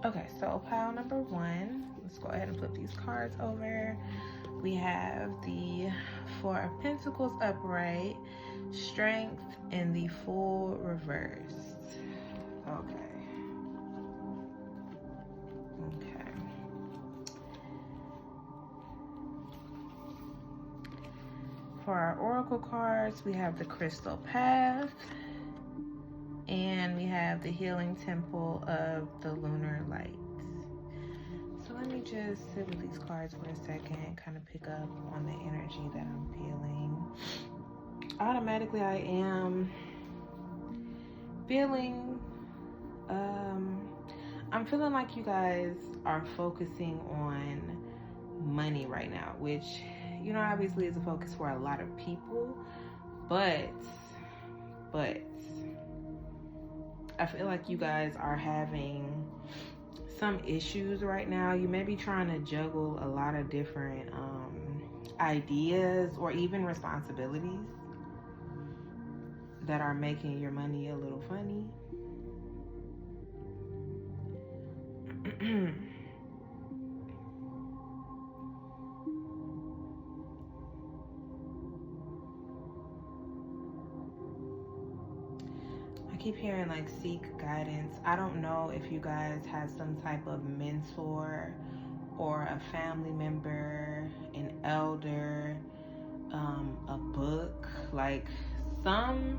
Okay, so pile number one. Let's go ahead and flip these cards over. We have the Four of Pentacles upright, Strength, and the Fool reversed. Okay. Okay. For our oracle cards, we have the Crystal Path, and we have the Healing Temple of the Lunar Light. So let me just sit with these cards for a second and kind of pick up on the energy that I'm feeling. Automatically, I am feeling, I'm feeling like you guys are focusing on money right now, which, you know, obviously is a focus for a lot of people, but I feel like you guys are having some issues right now. You may be trying to juggle a lot of different ideas or even responsibilities that are making your money a little funny. I keep hearing like seek guidance. I don't know if you guys have some type of mentor or a family member, an elder, a book, like some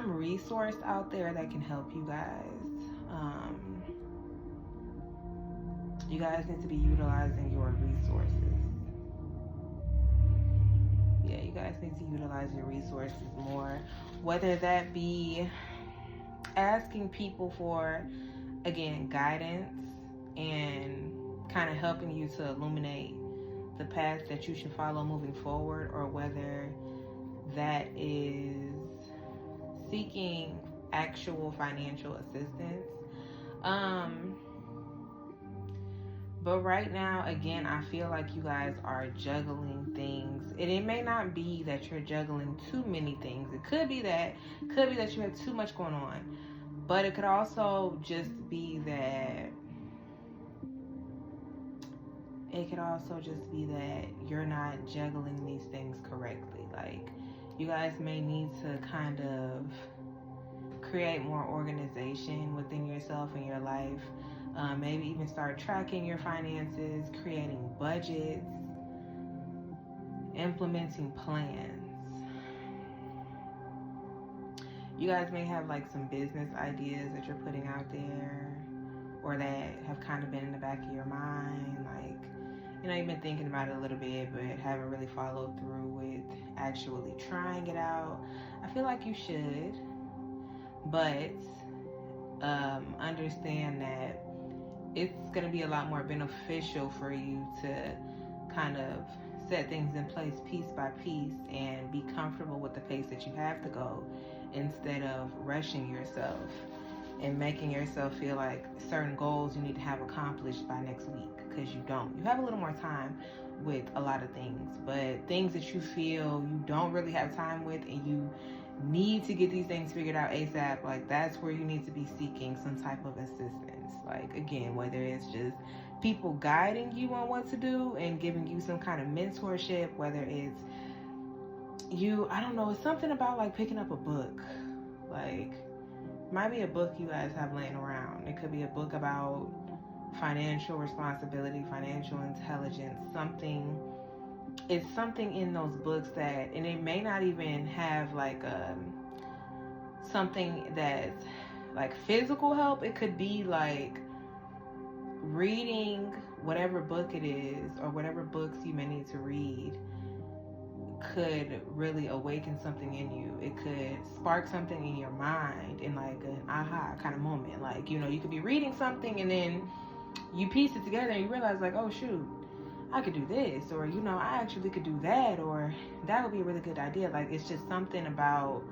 resource out there that can help you guys. You guys need to be utilizing your resources. Yeah, you guys need to utilize your resources more, whether that be asking people for, again, guidance and kind of helping you to illuminate the path that you should follow moving forward, or whether that is seeking actual financial assistance. But right now, again, I feel like you guys are juggling things. And it may not be that you're juggling too many things. It could be that you have too much going on. But it could also just be that you're not juggling these things correctly. Like, you guys may need to kind of create more organization within yourself and your life. Maybe even start tracking your finances, creating budgets, implementing plans. You guys may have like some business ideas that you're putting out there, or that have kind of been in the back of your mind. Like, you know, you've been thinking about it a little bit, but haven't really followed through with actually trying it out. I feel like you should, but understand that it's going to be a lot more beneficial for you to kind of set things in place piece by piece and be comfortable with the pace that you have to go, instead of rushing yourself and making yourself feel like certain goals you need to have accomplished by next week, because you don't. You have a little more time with a lot of things, but things that you feel you don't really have time with and you need to get these things figured out ASAP, like that's where you need to be seeking some type of assistance. Like, again, whether it's just people guiding you on what to do and giving you some kind of mentorship, whether it's I don't know, it's something about like picking up a book. Like, might be a book you guys have laying around. It could be a book about financial responsibility, financial intelligence, something. It's something in those books that, and it may not even have like something that's like physical help. It could be like reading whatever book it is, or whatever books you may need to read, could really awaken something in you. It could spark something in your mind in like an aha kind of moment. Like, you know, you could be reading something and then you piece it together and you realize like, oh shoot, I could do this, or, you know, I actually could do that, or that would be a really good idea. Like, it's just something about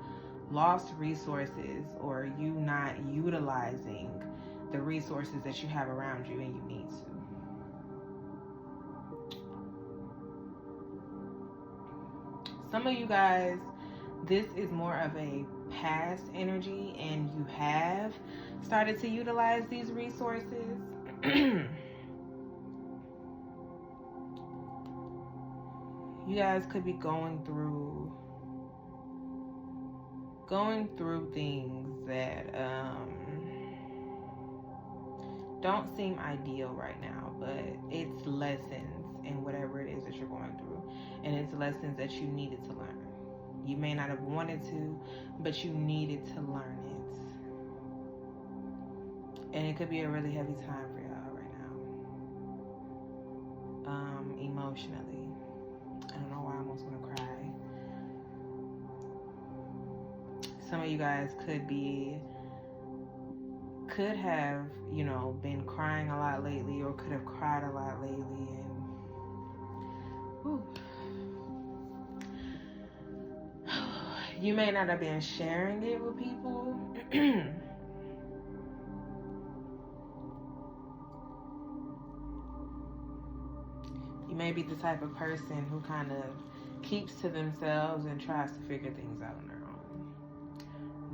lost resources, or you not utilizing the resources that you have around you and you need to. Some of you guys, this is more of a past energy, and you have started to utilize these resources. You guys could be going through things that don't seem ideal right now, but it's lessons in whatever it is that you're going through, and it's lessons that you needed to learn. You may not have wanted to, but you needed to learn it. And it could be a really heavy time for y'all right now, emotionally. I don't know why I almost want to cry. Some of you guys could have, you know, been crying a lot lately, or could have cried a lot lately, and whew. You may not have been sharing it with people. You may be the type of person who kind of keeps to themselves and tries to figure things out on their own.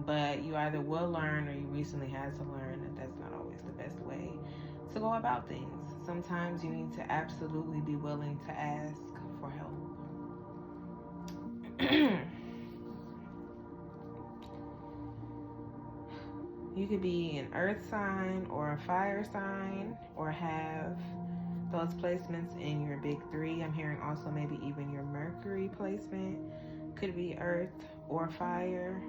But you either will learn, or you recently had to learn, that that's not always the best way to go about things. Sometimes you need to absolutely be willing to ask for help. You could be an earth sign or a fire sign, or have those placements in your big three. I'm hearing also maybe even your Mercury placement could be earth or fire.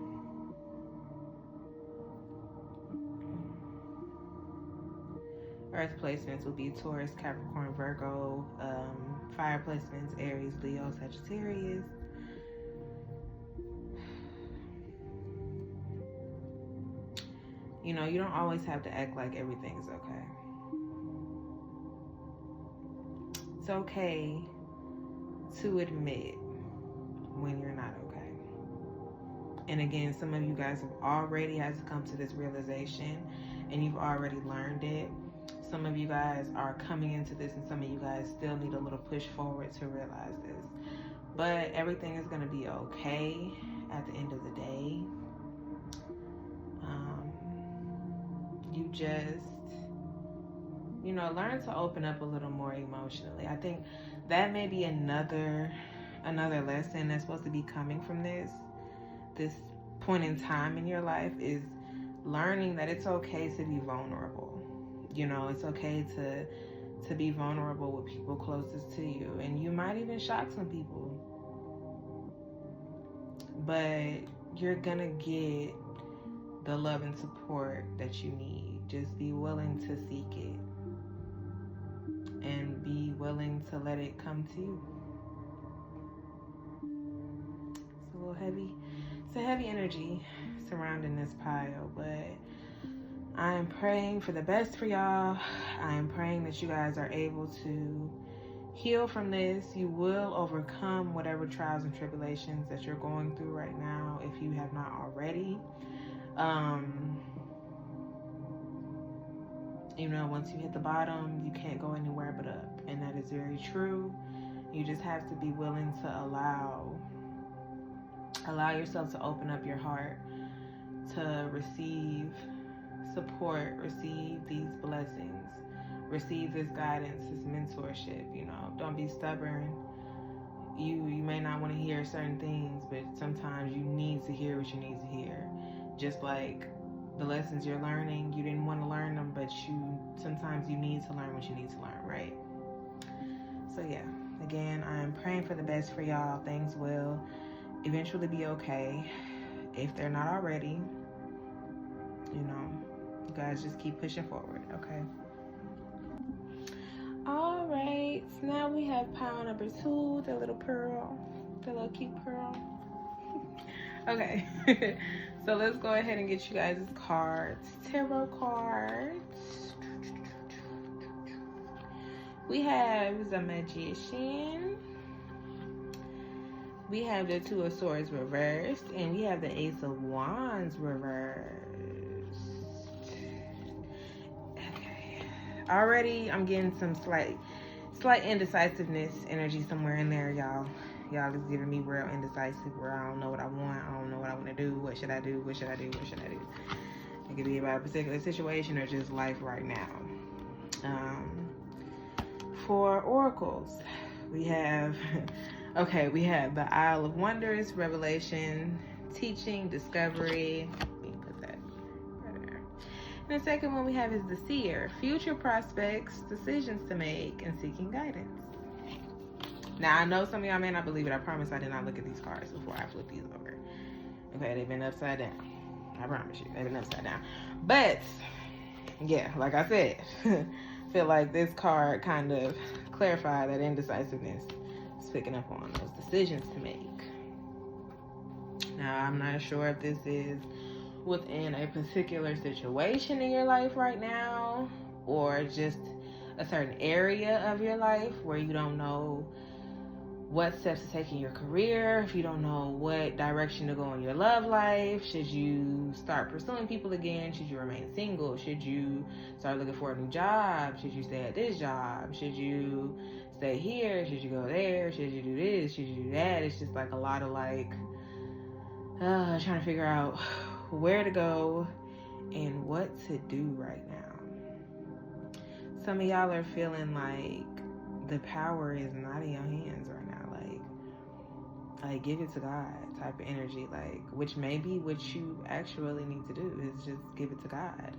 Earth placements will be Taurus, Capricorn, Virgo. Fire placements, Aries, Leo, Sagittarius. You know, you don't always have to act like everything's okay. It's okay to admit when you're not okay. And again, some of you guys have already had to come to this realization, and you've already learned it. Some of you guys are coming into this, and some of you guys still need a little push forward to realize this. But everything is going to be okay at the end of the day. You just, you know, learn to open up a little more emotionally. I think that may be another lesson that's supposed to be coming from this point in time in your life, is learning that it's okay to be vulnerable. You know, it's okay to be vulnerable with people closest to you, and you might even shock some people, but you're gonna get the love and support that you need. Just be willing to seek it, and be willing to let it come to you. It's a little heavy. It's a heavy energy surrounding this pile, but I am praying for the best for y'all. I am praying that you guys are able to heal from this. You will overcome whatever trials and tribulations that you're going through right now, if you have not already. You know, once you hit the bottom, you can't go anywhere but up. And that is very true. You just have to be willing to allow yourself to open up your heart to receive support, receive these blessings, receive this guidance, this mentorship. You know, don't be stubborn. You may not want to hear certain things, but sometimes you need to hear what you need to hear. Just like the lessons you're learning, you didn't want to learn them, but sometimes you need to learn what you need to learn, right? So yeah, again, I'm praying for the best for y'all. Things will eventually be okay, if they're not already. You know, you guys just keep pushing forward, okay? All right, so now we have pile number 2, the little pearl, the little cute pearl. Okay, so let's go ahead and get you guys' cards, tarot cards. We have the Magician, we have the Two of Swords reversed, and we have the Ace of Wands reversed. Okay, already I'm getting some slight indecisiveness energy somewhere in there, y'all. Y'all is giving me real indecisive, where I don't know what I want. I don't know what I want to do. What should I do? What should I do? What should I do? It could be about a particular situation or just life right now. For oracles, we have, we have the Isle of Wonders, Revelation, Teaching, Discovery. Let me put that right there. And the second one we have is the Seer, future prospects, decisions to make, and seeking guidance. Now, I know some of y'all may not believe it. I promise I did not look at these cards before I flipped these over. Okay, they've been upside down. I promise you, they've been upside down. But, yeah, like I said, I feel like this card kind of clarified that indecisiveness is picking up on those decisions to make. Now, I'm not sure if this is within a particular situation in your life right now, or just a certain area of your life where you don't know what steps to take in your career, if you don't know what direction to go in your love life. Should you start pursuing people again? Should you remain single? Should you start looking for a new job? Should you stay at this job? Should you stay here? Should you go there? Should you do this? Should you do that? It's just like a lot of trying to figure out where to go and what to do right now. Some of y'all are feeling like the power is not in your hands right now. Like give it to God type of energy, which may be what you actually need to do is just give it to God.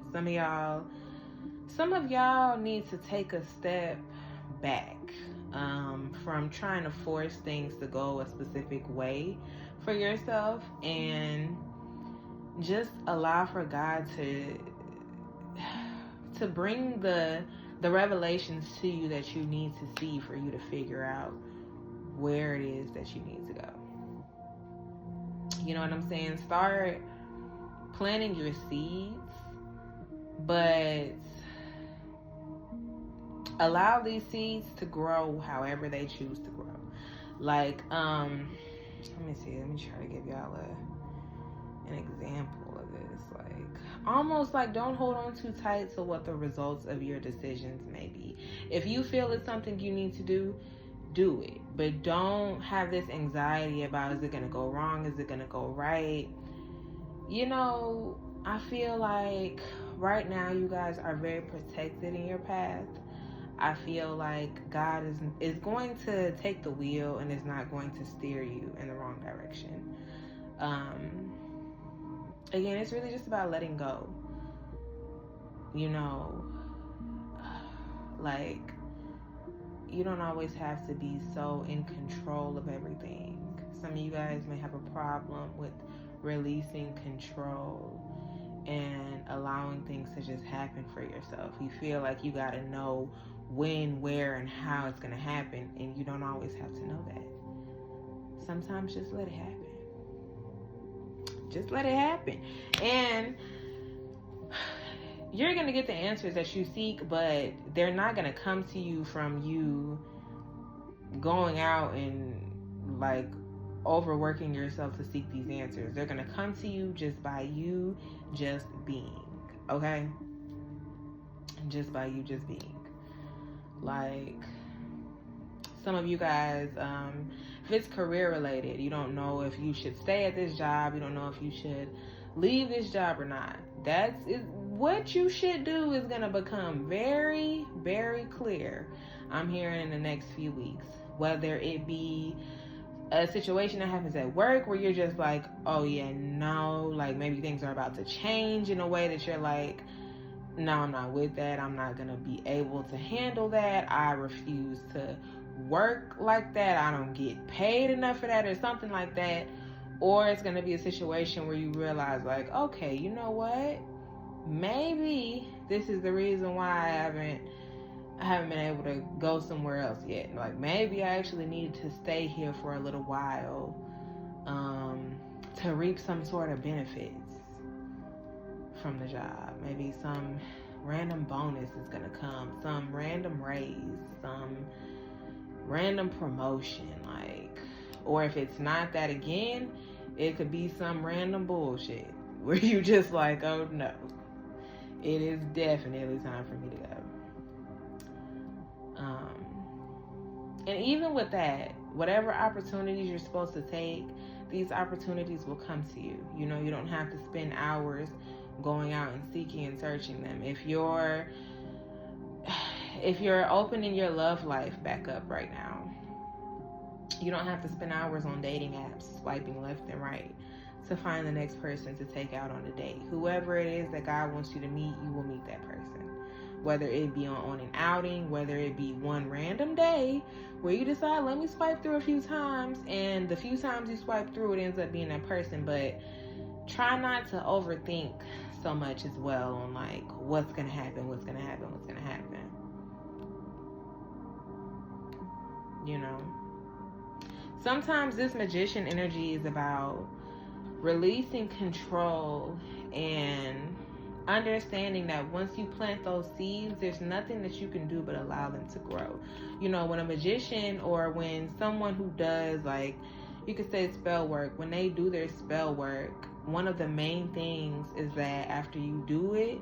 Some of y'all need to take a step back from trying to force things to go a specific way for yourself, and just allow for God to bring the revelations to you that you need to see for you to figure out where it is that you need to go. You know what I'm saying? Start planting your seeds, but allow these seeds to grow however they choose to grow. Let me see. Let me try to give y'all an example of this. Almost don't hold on too tight to what the results of your decisions may be. If you feel it's something you need to do it. But don't have this anxiety about, is it going to go wrong? Is it going to go right? I feel like right now you guys are very protected in your path. I feel like God is going to take the wheel and is not going to steer you in the wrong direction. Again, it's really just about letting go. You don't always have to be so in control of everything. Some of you guys may have a problem with releasing control and allowing things to just happen for yourself. You feel like you got to know when, where, and how it's going to happen, and you don't always have to know that. Sometimes just let it happen. Just let it happen. And you're going to get the answers that you seek, but they're not going to come to you from you going out and overworking yourself to seek these answers. They're going to come to you just by you just being, okay? Just by you just being. Some of you guys, if it's career related, you don't know if you should stay at this job, you don't know if you should leave this job or not. What you should do is going to become very, very clear, I'm hearing, in the next few weeks. Whether it be a situation that happens at work where you're just like, oh yeah, no, maybe things are about to change in a way that you're like, no, I'm not with that. I'm not going to be able to handle that. I refuse to work like that. I don't get paid enough for that, or something like that. Or it's going to be a situation where you realize okay, you know what? Maybe this is the reason why I haven't been able to go somewhere else yet. Maybe I actually need to stay here for a little while to reap some sort of benefits from the job. Maybe some random bonus is going to come, some random raise, some random promotion, or if it's not that, again, it could be some random bullshit where you just oh no, it is definitely time for me to go. And even with that, whatever opportunities you're supposed to take, these opportunities will come to you. You don't have to spend hours going out and seeking and searching them. If you're opening your love life back up right now, you don't have to spend hours on dating apps swiping left and right to find the next person to take out on a date. Whoever it is that God wants you to meet, you will meet that person. Whether it be on an outing, whether it be one random day where you decide, let me swipe through a few times, and the few times you swipe through, it ends up being that person. But try not to overthink so much as well on like what's gonna happen. You know, sometimes this magician energy is about releasing control and understanding that once you plant those seeds, there's nothing that you can do but allow them to grow. You know, when a magician or when someone who does, like, you could say spell work, when they do their spell work, one of the main things is that after you do it,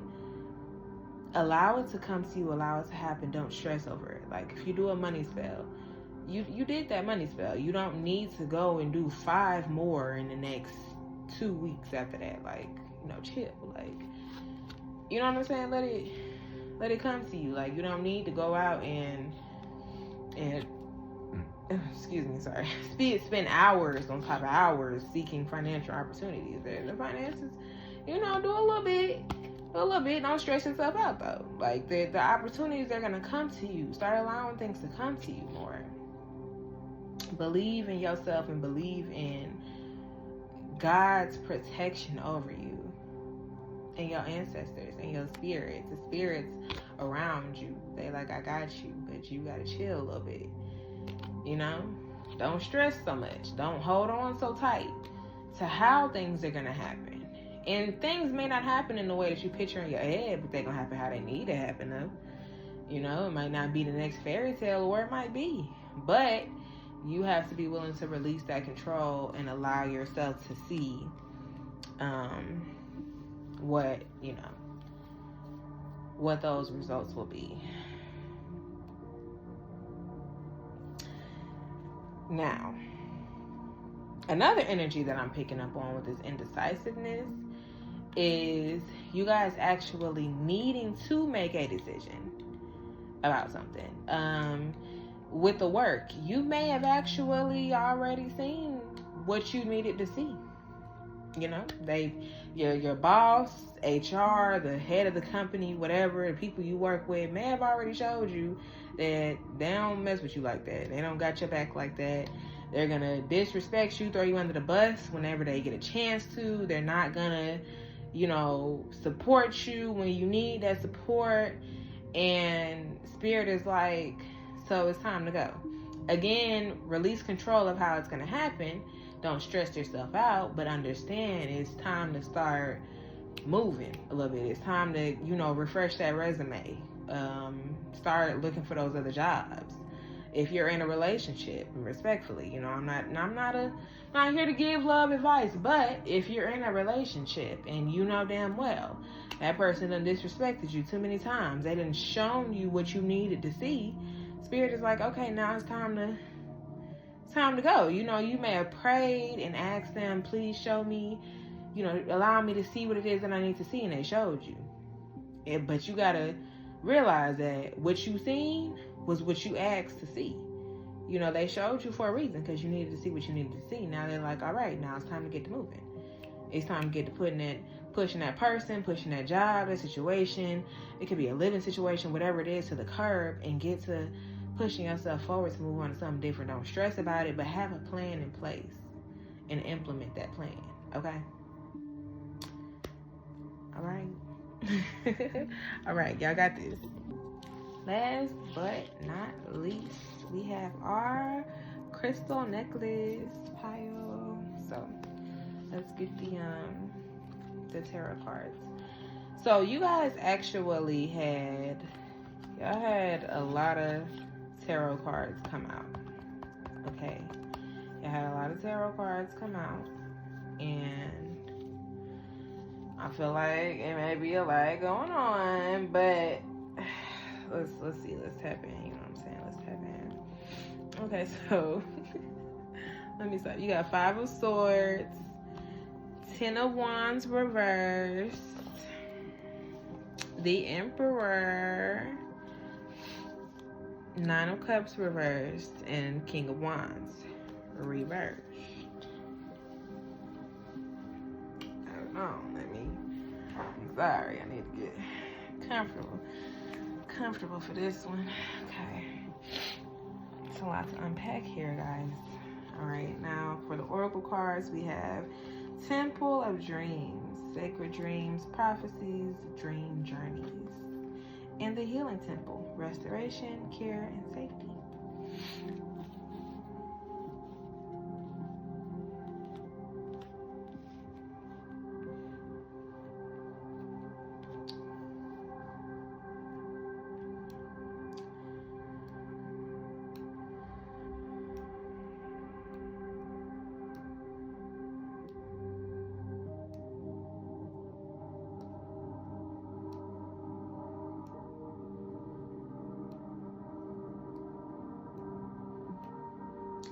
allow it to come to you, allow it to happen. Don't stress over it. Like, if you do a money spell, you did that money spell. You don't need to go and do 5 more in the next 2 weeks after that. Like, you know, chill. Like, you know what I'm saying? Let it come to you. Like, you don't need to go out and excuse me, sorry, spend hours on top of hours seeking financial opportunities. The finances, you know, do a little bit. Don't stress yourself out though. Like, the opportunities are gonna come to you. Start allowing things to come to you more. Believe in yourself and believe in God's protection over you and your ancestors and your spirits. The spirits around you, they like, I got you, but you gotta chill a little bit. You know, don't stress so much. Don't hold on so tight to how things are gonna happen. And things may not happen in the way that you picture in your head, but they're gonna happen how they need to happen though. You know, it might not be the next fairy tale, or it might be, but you have to be willing to release that control and allow yourself to see what those results will be. Now, another energy that I'm picking up on with this indecisiveness is you guys actually needing to make a decision about something. With the work, you may have actually already seen what you needed to see. You know, your boss, HR, the head of the company, whatever, the people you work with may have already showed you that they don't mess with you like that. They don't got your back like that. They're gonna disrespect you, throw you under the bus whenever they get a chance to. They're not gonna, you know, support you when you need that support. And Spirit is like, so it's time to go. Again, release control of how it's gonna happen. Don't stress yourself out, but understand it's time to start moving a little bit. It's time to, you know, refresh that resume. Start looking for those other jobs. If you're in a relationship, respectfully, you know, I'm not here to give love advice, but if you're in a relationship and you know damn well that person done disrespected you too many times, they done shown you what you needed to see, Spirit is like, okay, now it's time to go. You know, you may have prayed and asked them, please show me, you know, allow me to see what it is that I need to see, and they showed you. But you gotta realize that what you seen was what you asked to see. You know, they showed you for a reason, because you needed to see what you needed to see. Now they're like, all right, now it's time to get to moving. It's time to get to pushing that person, pushing that job, that situation. It could be a living situation, whatever it is, to the curb, and get to pushing yourself forward to move on to something different. Don't stress about it, but have a plan in place and implement that plan. Okay? All right. All right, y'all got this. Last but not least, we have our crystal necklace pile. So let's get the tarot cards. So you guys actually had a lot of tarot cards come out. Okay, you had a lot of tarot cards come out, and I feel like it may be a lot going on, but let's see, let's tap in. You know what I'm saying? Let's tap in. Okay, so let me start. You got 5 of Swords, 10 of Wands reversed, The Emperor, Nine of Cups reversed, and King of Wands reversed. I don't know. I'm sorry. I need to get comfortable for this one. Okay. It's a lot to unpack here, guys. All right. Now, for the Oracle cards, we have Temple of Dreams, Sacred Dreams, Prophecies, Dream Journeys. And the Healing Temple, Restoration, Care, and Safety.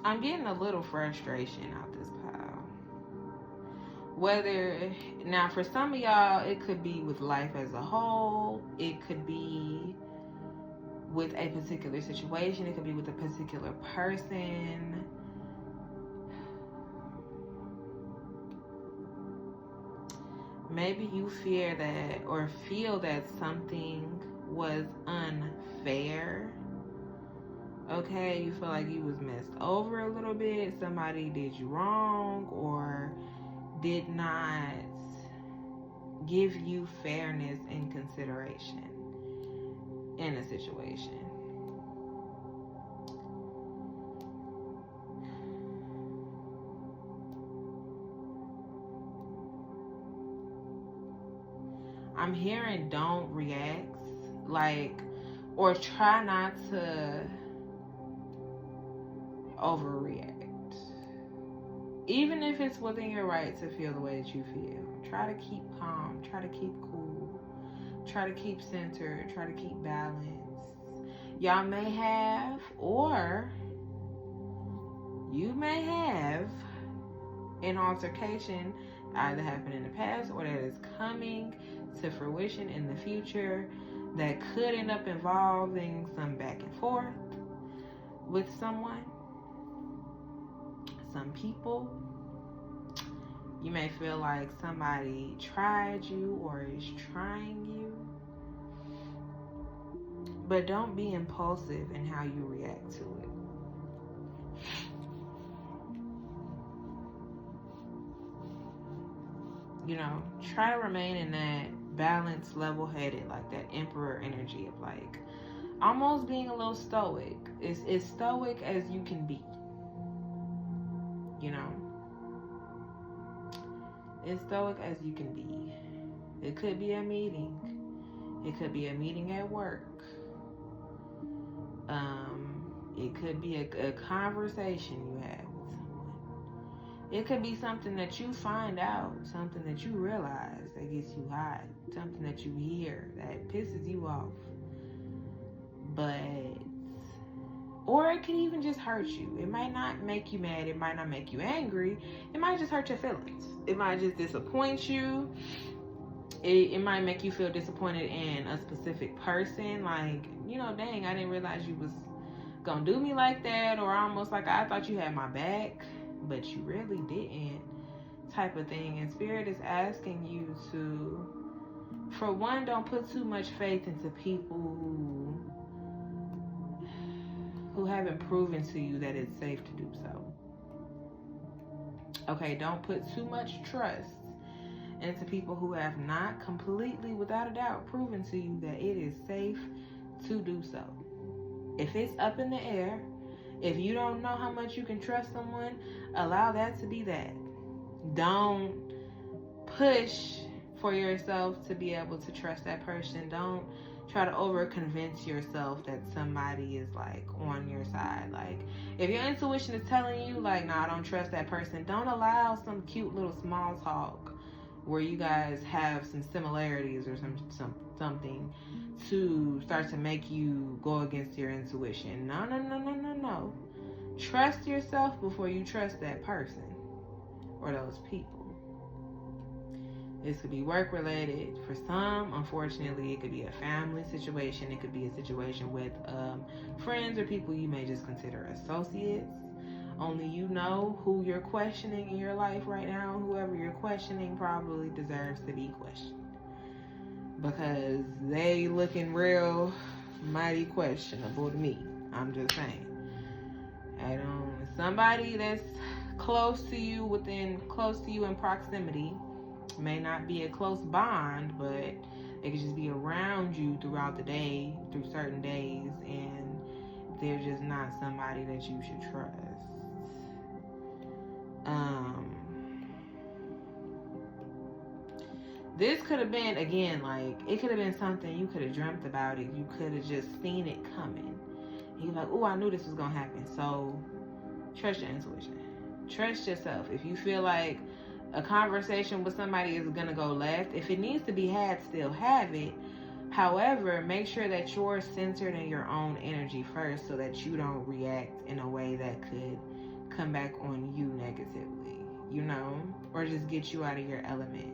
I'm getting a little frustration out this pile. Now for some of y'all, it could be with life as a whole. It could be with a particular situation. It could be with a particular person. Maybe you fear that or feel that something was unfair. Okay, you feel like you was messed over a little bit. Somebody did you wrong or did not give you fairness and consideration in a situation. I'm hearing don't react, or try not to overreact. Even if it's within your right to feel the way that you feel. Try to keep calm. Try to keep cool. Try to keep centered. Try to keep balance. Y'all may have, or you may have, an altercation either happened in the past or that is coming to fruition in the future that could end up involving some back and forth with someone. Some people, you may feel like somebody tried you or is trying you. But don't be impulsive in how you react to it. You know, try to remain in that balanced, level-headed, like that emperor energy of like almost being a little stoic. It's as stoic as you can be. You know, as stoic as you can be. It could be a meeting. It could be a meeting at work. It could be a conversation you have with someone. It could be something that you find out, something that you realize that gets you hot, something that you hear that pisses you off. Or it could even just hurt you. It might not make you mad. It might not make you angry. It might just hurt your feelings. It might just disappoint you. It might make you feel disappointed in a specific person. Like, you know, dang, I didn't realize you was gonna do me like that. Or almost like I thought you had my back, but you really didn't, type of thing. And Spirit is asking you to, for one, don't put too much faith into people who haven't proven to you that it's safe to do so. Okay, don't put too much trust into people who have not completely, without a doubt, proven to you that it is safe to do so. If it's up in the air, if you don't know how much you can trust someone, allow that to be that. Don't push for yourself to be able to trust that person. Don't try to over convince yourself that somebody is like on your side. Like, if your intuition is telling you like, nah, I don't trust that person, don't allow some cute little small talk where you guys have some similarities or something to start to make you go against your intuition. No. Trust yourself before you trust that person or those people. This could be work related. For some, unfortunately, it could be a family situation. It could be a situation with friends or people you may just consider associates. Only you know who you're questioning in your life right now. Whoever you're questioning probably deserves to be questioned, because they looking real mighty questionable to me. I'm just saying. Somebody that's close to you in proximity, may not be a close bond, but they could just be around you throughout the day, through certain days, and they're just not somebody that you should trust. This could have been, again, like, it could have been something you could have dreamt about it. You could have just seen it coming. You're like, oh, I knew this was going to happen. So trust your intuition. Trust yourself. If you feel like a conversation with somebody is going to go left, if it needs to be had, still have it. However, make sure that you're centered in your own energy first, so that you don't react in a way that could come back on you negatively, or just get you out of your element.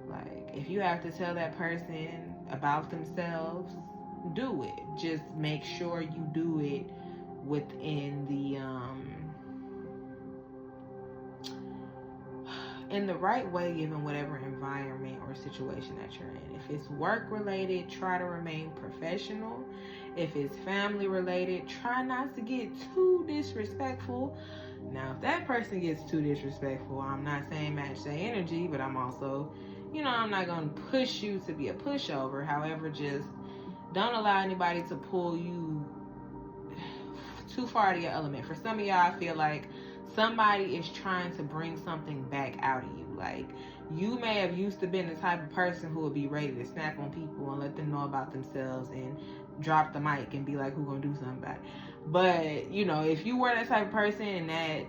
Like, if you have to tell that person about themselves, do it. Just make sure you do it within in the right way, given whatever environment or situation that you're in. If it's work related, try to remain professional. If it's family related, try not to get too disrespectful. Now, if that person gets too disrespectful, I'm not saying match their energy, but I'm also, I'm not going to push you to be a pushover. However, just don't allow anybody to pull you too far to your element. For some of y'all, I feel like somebody is trying to bring something back out of you. Like, you may have used to been the type of person who would be ready to snap on people and let them know about themselves and drop the mic and be like, who gonna do something about it? But, if you were that type of person, and that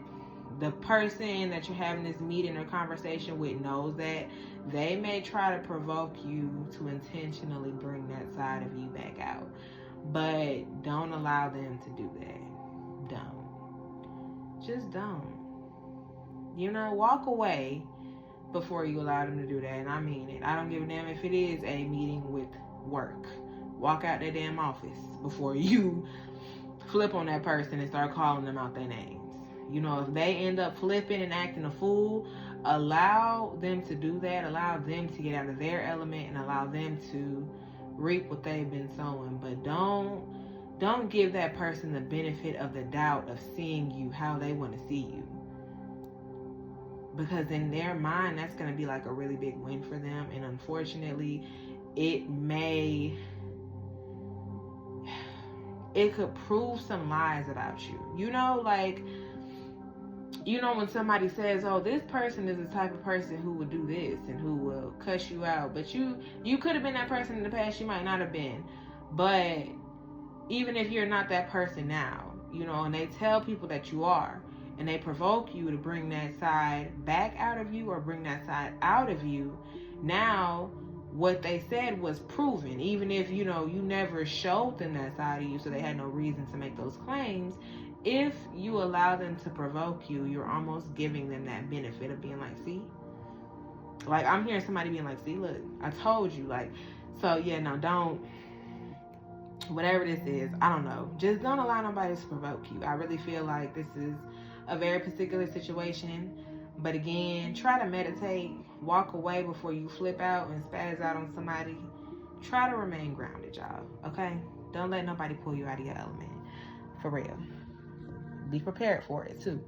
the person that you're having this meeting or conversation with knows that, they may try to provoke you to intentionally bring that side of you back out. But don't allow them to do that. Don't. Just don't. Walk away before you allow them to do that. And I mean it. I don't give a damn if it is a meeting with work. Walk out that damn office before you flip on that person and start calling them out their names. If they end up flipping and acting a fool, allow them to do that. Allow them to get out of their element and allow them to reap what they've been sowing. But don't give that person the benefit of the doubt of seeing you how they want to see you. Because in their mind, that's going to be like a really big win for them. And unfortunately, it could prove some lies about you. When somebody says, oh, this person is the type of person who would do this and who will cuss you out. But you could have been that person in the past. You might not have been. But even if you're not that person now, and they tell people that you are, and they provoke you to bring that side back out of you or bring that side out of you, now what they said was proven. Even if, you never showed them that side of you, so they had no reason to make those claims. If you allow them to provoke you, you're almost giving them that benefit of being like, see? Like, I'm hearing somebody being like, see, look, I told you. Like, so yeah, no, don't. Whatever this is, I don't know. Just don't allow nobody to provoke you. I really feel like this is a very particular situation. But again, try to meditate. Walk away before you flip out and spaz out on somebody. Try to remain grounded, y'all. Okay? Don't let nobody pull you out of your element. For real. Be prepared for it, too.